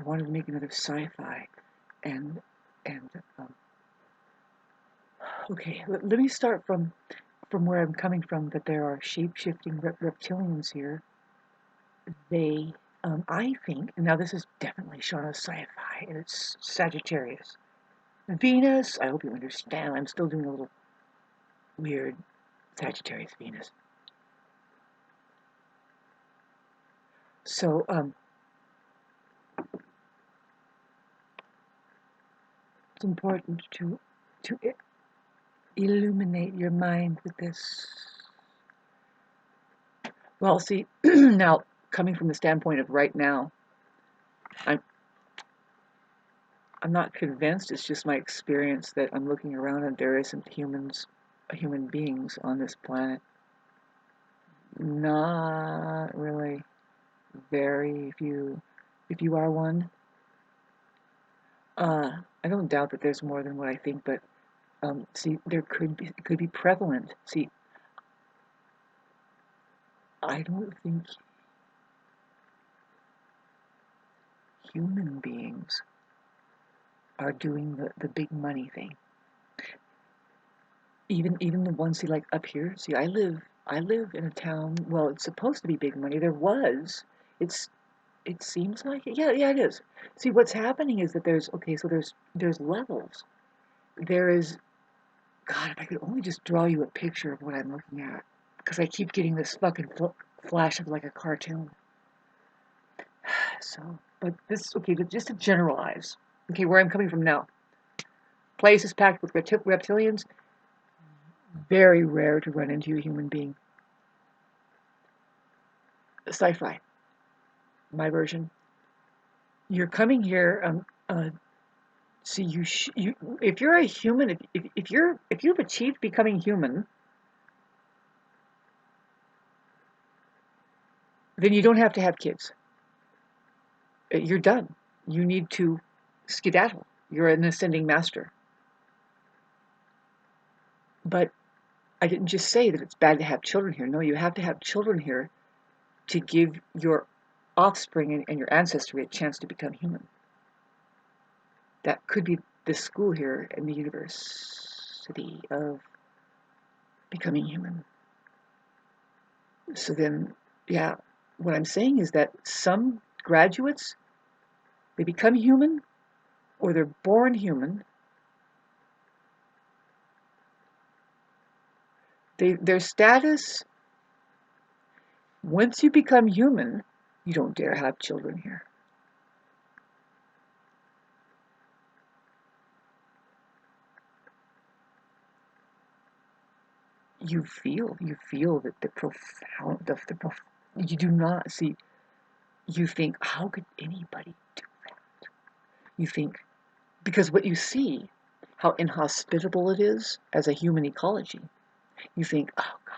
wanted to make another sci-fi, and and okay, let me start from where I'm coming from. That there are shape-shifting reptilians here. They, I think, and now this is definitely Shauna's sci-fi, and it's Sagittarius. Venus, I hope you understand, I'm still doing a little weird Sagittarius Venus. So, it's important to illuminate your mind with this. Well, see, now, coming from the standpoint of right now, I'm not convinced. It's just my experience that I'm looking around and there isn't human beings on this planet. Not really. Very few. If you are one, I don't doubt that there's more than what I think, but see, it could be prevalent. See, I don't think human beings are doing the big money thing. Even the ones, see, like up here. See, I live in a town. Well, it's supposed to be big money. There was. It seems like it. Yeah, it is. See, what's happening is that there's levels. There is, God, if I could only just draw you a picture of what I'm looking at, because I keep getting this fucking flash of like a cartoon. So, but this, okay, just to generalize, okay, where I'm coming from now. Place is packed with reptilians. Very rare to run into a human being. Sci-fi, my version. You're coming here. See, if you're a human, if you've achieved becoming human, then you don't have to have kids. You're done. You need to skedaddle. You're an ascending master. But I didn't just say that it's bad to have children here. No, you have to have children here to give your offspring and your ancestry a chance to become human. That could be the school here in the university of becoming human. So then, yeah, what I'm saying is that some graduates, they become human or they're born human. Their status, once you become human, you don't dare have children here. You feel that you do not see, you think, how could anybody do that? You think, because what you see, how inhospitable it is as a human ecology, you think, oh God.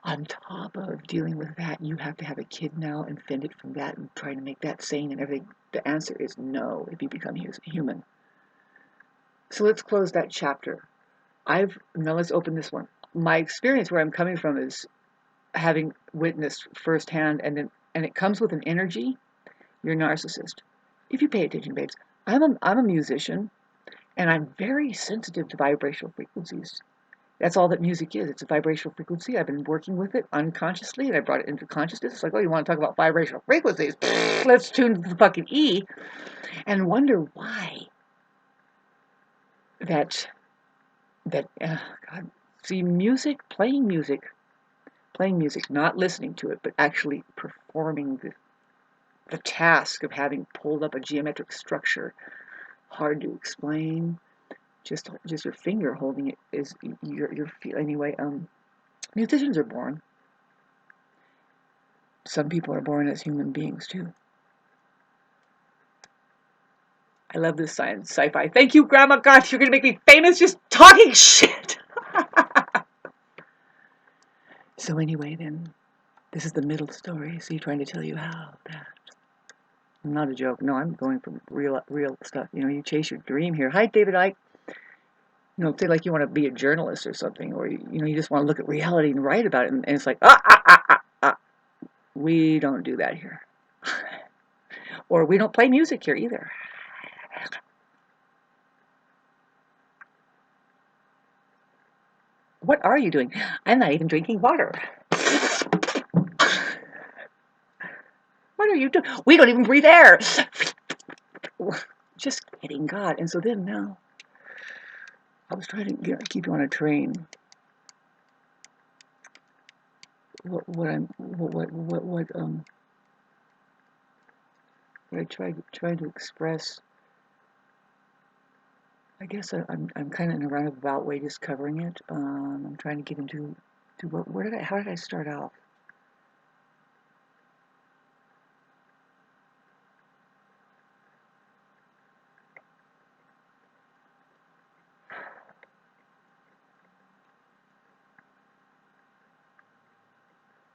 On top of dealing with that, you have to have a kid now and fend it from that and try to make that sane and everything. The answer is no if you become human. So let's close that chapter. Now let's open this one. My experience where I'm coming from is having witnessed firsthand, and it comes with an energy. You're a narcissist. If you pay attention, babes, I'm a musician, and I'm very sensitive to vibrational frequencies. That's all that music is. It's a vibrational frequency. I've been working with it unconsciously, and I brought it into consciousness. It's like, oh, you want to talk about vibrational frequencies? Let's tune to the fucking E and wonder why that God. See, playing music, not listening to it, but actually performing the task of having pulled up a geometric structure, hard to explain. Just your finger holding it is your feel. Anyway, musicians are born. Some people are born as human beings too. I love this science sci-fi. Thank you, Grandma. God, you're gonna make me famous just talking shit. So anyway, then this is the middle story. So you're trying to tell you how that. Not a joke. No, I'm going from real stuff. You chase your dream here. Hi, David Icke. You know, say like you want to be a journalist or something, or you just want to look at reality and write about it, and it's like we don't do that here, or we don't play music here either. What are you doing? I'm not even drinking water. What are you doing? We don't even breathe air. Just kidding, God. And so then now, I was trying to keep you on a train. What I tried to express. I guess I'm kind of in a roundabout way, just covering it. I'm trying to get into how did I start out?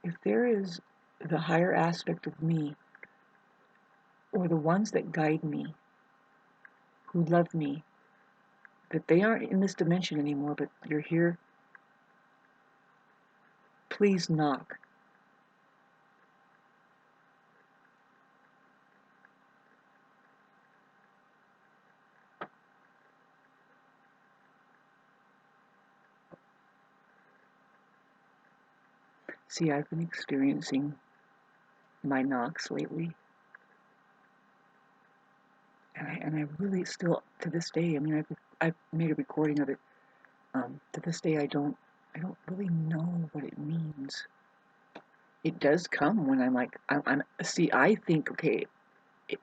If there is the higher aspect of me, or the ones that guide me, who love me, that they aren't in this dimension anymore, but you're here, please knock. See, I've been experiencing my knocks lately, and I really still, to this day, I mean, I've made a recording of it. To this day, I don't really know what it means. It does come when I'm like, see, I think, okay, it,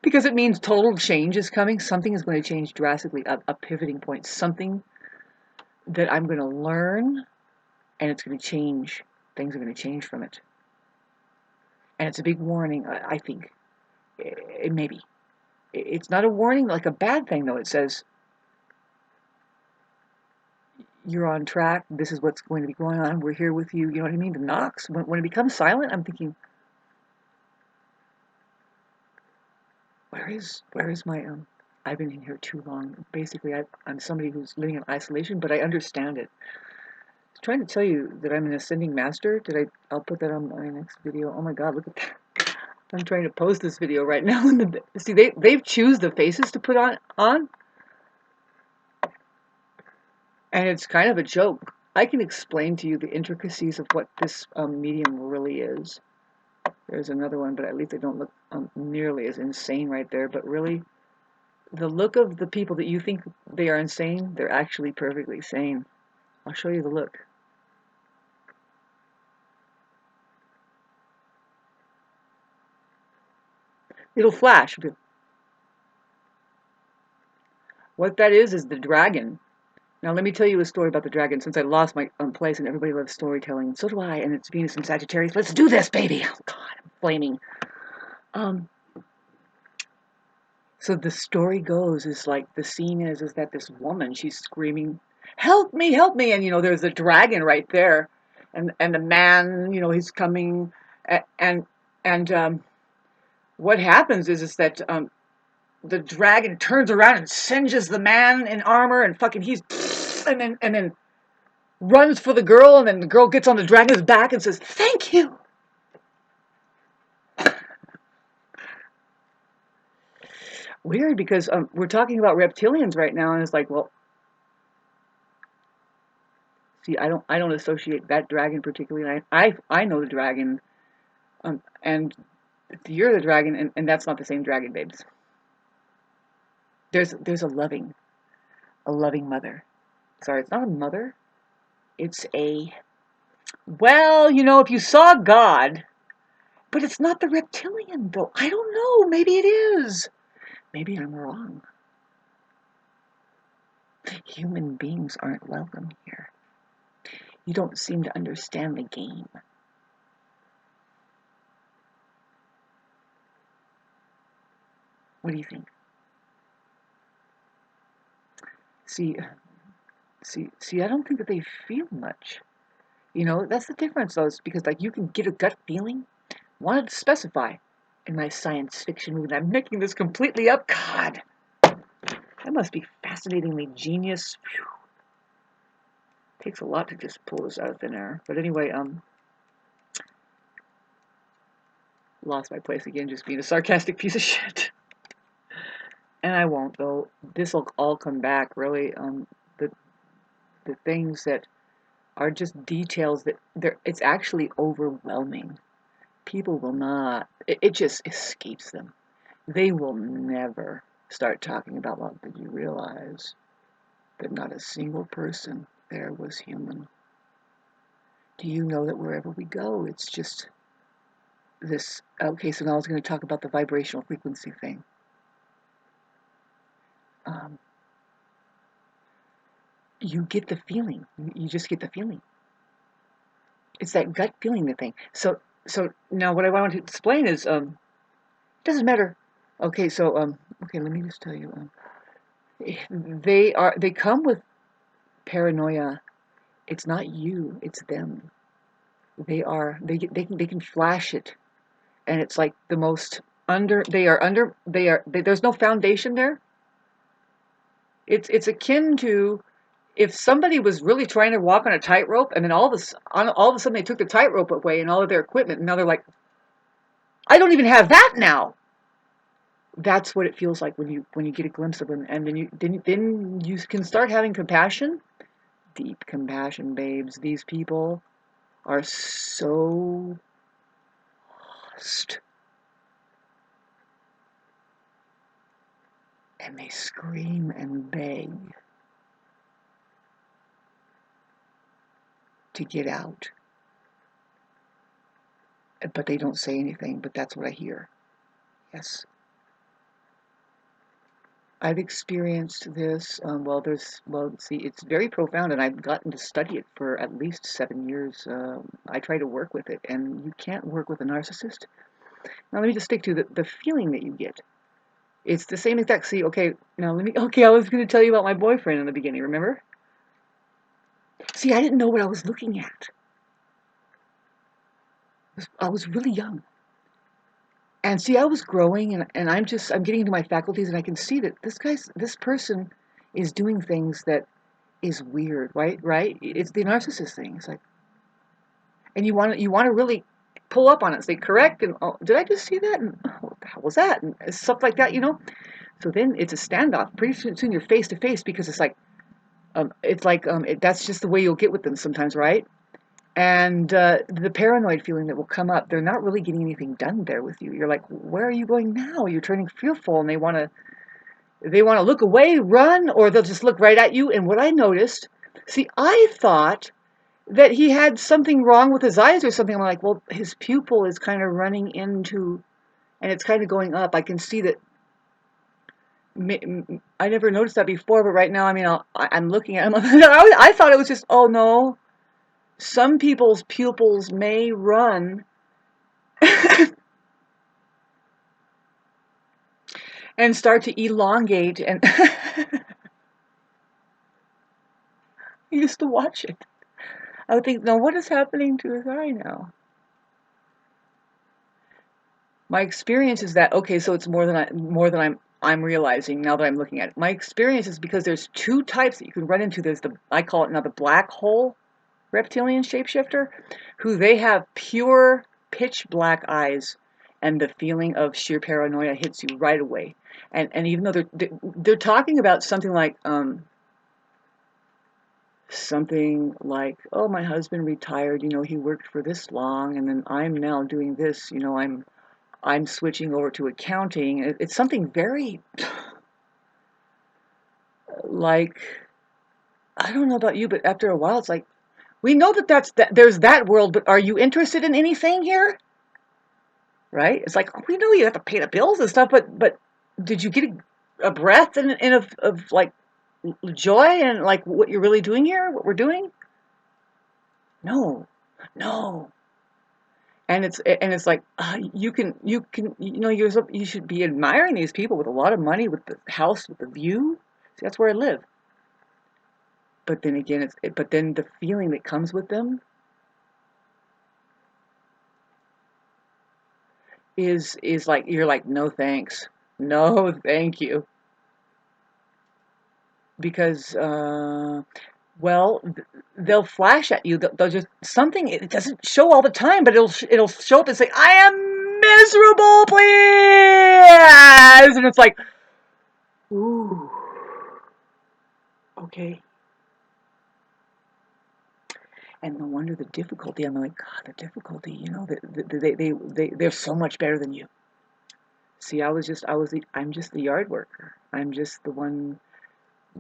because it means total change is coming. Something is going to change drastically, a pivoting point, something that I'm going to learn, and it's going to change. Things are going to change from it. And it's a big warning, I think. Maybe. It's not a warning like a bad thing, though. It says, you're on track. This is what's going to be going on. We're here with you. You know what I mean? The knocks. When it becomes silent, I'm thinking, where is my I've been in here too long. Basically, I'm somebody who's living in isolation, but I understand it. I was trying to tell you that I'm an ascending master. I'll put that on my next video. Oh my God, look at that. I'm trying to post this video right now. See, they've choose the faces to put on, and it's kind of a joke. I can explain to you the intricacies of what this medium really is. There's another one, but at least they don't look nearly as insane right there. But really, the look of the people that you think they are insane, they're actually perfectly sane. I'll show you the look. It'll flash. What that is the dragon. Now let me tell you a story about the dragon, since I lost my place and everybody loves storytelling. So do I, and it's Venus and Sagittarius. Let's do this, baby! Oh God, I'm flaming. So the story goes is like the scene is that this woman, she's screaming, help me, and there's a dragon right there, and the man, he's coming, and what happens is that the dragon turns around and singes the man in armor, and fucking and then runs for the girl, and then the girl gets on the dragon's back and says, thank you. Weird, because we're talking about reptilians right now, and it's like, well, see, I don't associate that dragon particularly. I know the dragon, and you're the dragon, and that's not the same dragon, babes. There's a loving mother. Sorry, it's not a mother. It's a, well, if you saw God, but it's not the reptilian, though. I don't know. Maybe it is. Maybe I'm wrong. Human beings aren't welcome here. You don't seem to understand the game. What do you think? See, I don't think that they feel much. That's the difference, though, is because, like, you can get a gut feeling. Wanted to specify in my science fiction movie. I'm making this completely up. God, that must be fascinatingly genius. Whew, takes a lot to just pull this out of thin air. But anyway, lost my place again, just being a sarcastic piece of shit. And I won't, though. This will all come back, really. The the things that are just details that it's actually overwhelming. People will not. It just escapes them. They will never start talking about, well, did you realize that not a single person there was human? Do you know that wherever we go, it's just this? Okay, so now I was going to talk about the vibrational frequency thing. Um, you get the feeling. You just get the feeling. It's that gut feeling, the thing. So now what I want to explain is, it doesn't matter. Okay, so okay, let me just tell you, they come with paranoia. It's not you, it's them. They can flash it, and it's like the most there's no foundation there. It's akin to if somebody was really trying to walk on a tightrope, and then all of a sudden they took the tightrope away and all of their equipment, and now they're like, I don't even have that now. That's what it feels like when you get a glimpse of them, and then you can start having compassion, deep compassion, babes. These people are so lost, and they scream and beg to get out, but they don't say anything. But that's what I hear. Yes. I've experienced this. See, it's very profound, and I've gotten to study it for at least 7 years. I try to work with it, and you can't work with a narcissist. Now, let me just stick to the feeling that you get. It's the same exact. See, okay, now okay, I was going to tell you about my boyfriend in the beginning, remember? See, I didn't know what I was looking at. I was really young. And see, I was growing, and I'm getting into my faculties, and I can see that this person is doing things that is weird, right? Right? It's the narcissist thing. It's like, and you want to really pull up on it, say correct, and oh, did I just see that? And oh, what the hell was that? And stuff like that, you know. So then it's a standoff. Pretty soon you're face to face because that's just the way you'll get with them sometimes, right? And the paranoid feeling that will come up, they're not really getting anything done there with you. You're like, where are you going now? You're turning fearful, and they want to look away, run, or they'll just look right at you. And what I noticed, see, I thought that he had something wrong with his eyes or something. I'm like, well, his pupil is kind of running into, and it's kind of going up. I can see that. I never noticed that before, but right now, I mean, I'm looking at him. I thought it was just, oh no, some people's pupils may run and start to elongate, and I used to watch it. I would think, now what is happening to his eye now? My experience is that, okay, so it's more than I'm realizing now that I'm looking at it. My experience is because there's two types that you can run into. There's I call it now the black hole reptilian shapeshifter, who they have pure pitch black eyes, and the feeling of sheer paranoia hits you right away. And even though they're talking about something like oh, my husband retired, he worked for this long, and then I'm now doing this, I'm switching over to accounting. It's something very like, I don't know about you, but after a while it's like, we know there's that world, but are you interested in anything here? Right? It's like, we know you have to pay the bills and stuff, but did you get a breath of like joy and like what you're really doing here, what we're doing? No, no. And it's like, you should be admiring these people with a lot of money, with the house with the view. See, that's where I live. But then again, but then the feeling that comes with them is like, you're like, no thanks, no thank you. because well, they'll flash at you. They'll just something. It doesn't show all the time, but it'll show up and say, "I am miserable, please," and it's like, ooh, okay. And no wonder the difficulty. I'm like, God, the difficulty. You know, they're so much better than you. See, I'm just the yard worker. I'm just the one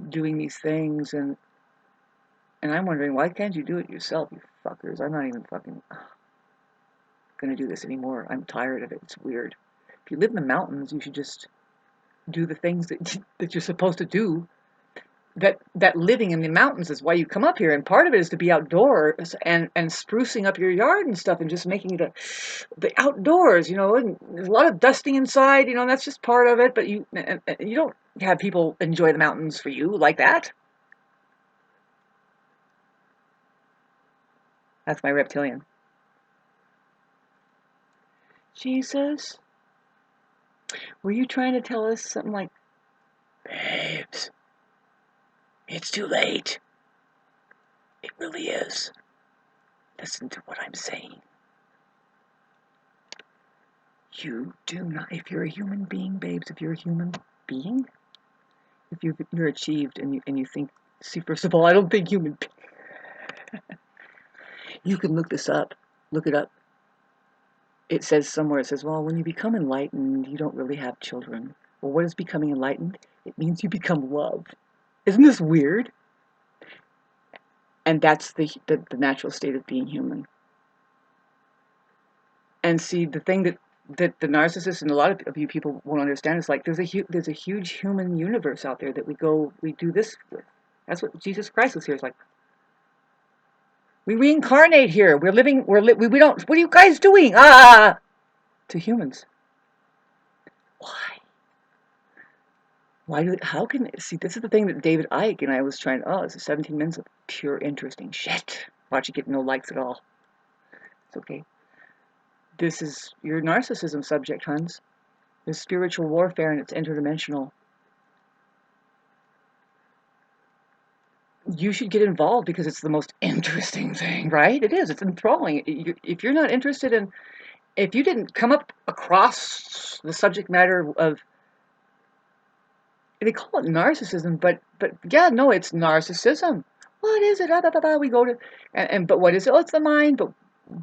doing these things, and I'm wondering, why can't you do it yourself, you fuckers? I'm not even fucking gonna do this anymore. I'm tired of it. It's weird. If you live in the mountains, you should just do the things that you're supposed to do. That living in the mountains is why you come up here, and part of it is to be outdoors and sprucing up your yard and stuff, and just making it the outdoors. You know, and there's a lot of dusting inside. You know, and that's just part of it. But you don't have people enjoy the mountains for you like that. That's my reptilian. Jesus, were you trying to tell us something like, babes, it's too late? It really is. Listen to what I'm saying. You do not, if you're a human being, babes, if you're a human being, if you're achieved and you think, see, first of all, I don't think human, you can look this up, look it up. It says somewhere, it says, well, when you become enlightened, you don't really have children. Well, what is becoming enlightened? It means you become love. Isn't this weird? And that's the natural state of being human. And see, the thing that the narcissist and a lot of you people won't understand is like there's a huge human universe out there that we do this with. That's what Jesus Christ was here. It's like we reincarnate here. We're living. We don't. What are you guys doing? To humans. Why? Why do? How can see? This is the thing that David Icke and I was trying. Oh, it's 17 minutes of pure interesting shit. Watch you get no likes at all. It's okay. This is your narcissism subject, Hans. There's spiritual warfare and it's interdimensional. You should get involved because it's the most interesting thing, right? It is. It's enthralling. If you're not interested in, if you didn't come up across the subject matter of, they call it narcissism, but yeah, no, it's narcissism. What is it? We go to, but what is it? Oh, it's the mind.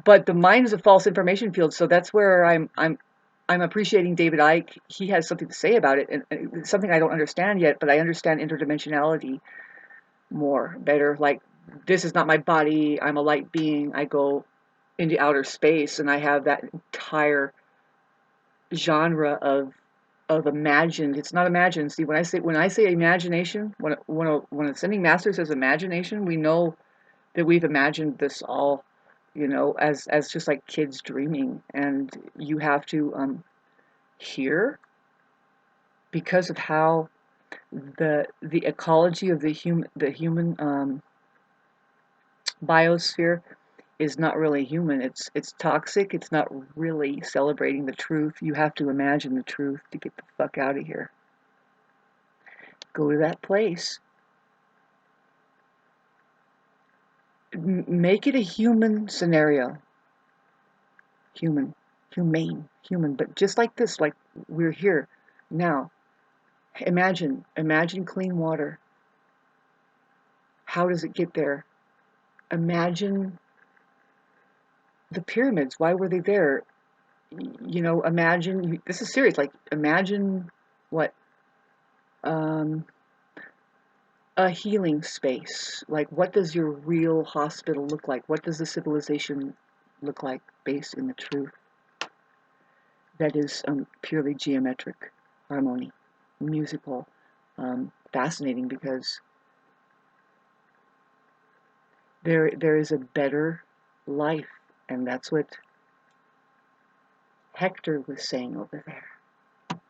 But the mind is a false information field. So that's where I'm appreciating David Icke. He has something to say about it, and it's something I don't understand yet, but I understand interdimensionality better. Like, this is not my body. I'm a light being. I go into outer space, and I have that entire genre of imagined. It's not imagined. See, when I say imagination, when ascending master says imagination, we know that we've imagined this all, you know, as just like kids dreaming, and you have to hear, because of how the ecology of the human biosphere is not really human. It's toxic. It's not really celebrating the truth. You have to imagine the truth to get the fuck out of here. Go to that place. Make it a human scenario. Humane, but just like this, like we're here now. Imagine clean water. How does it get there? Imagine the pyramids. Why were they there? You know, imagine, this is serious, like imagine what, um, a healing space. Like, what does your real hospital look like? What does the civilization look like based in the truth that is purely geometric harmony, musical, fascinating, because there is a better life, and that's what Hector was saying over there.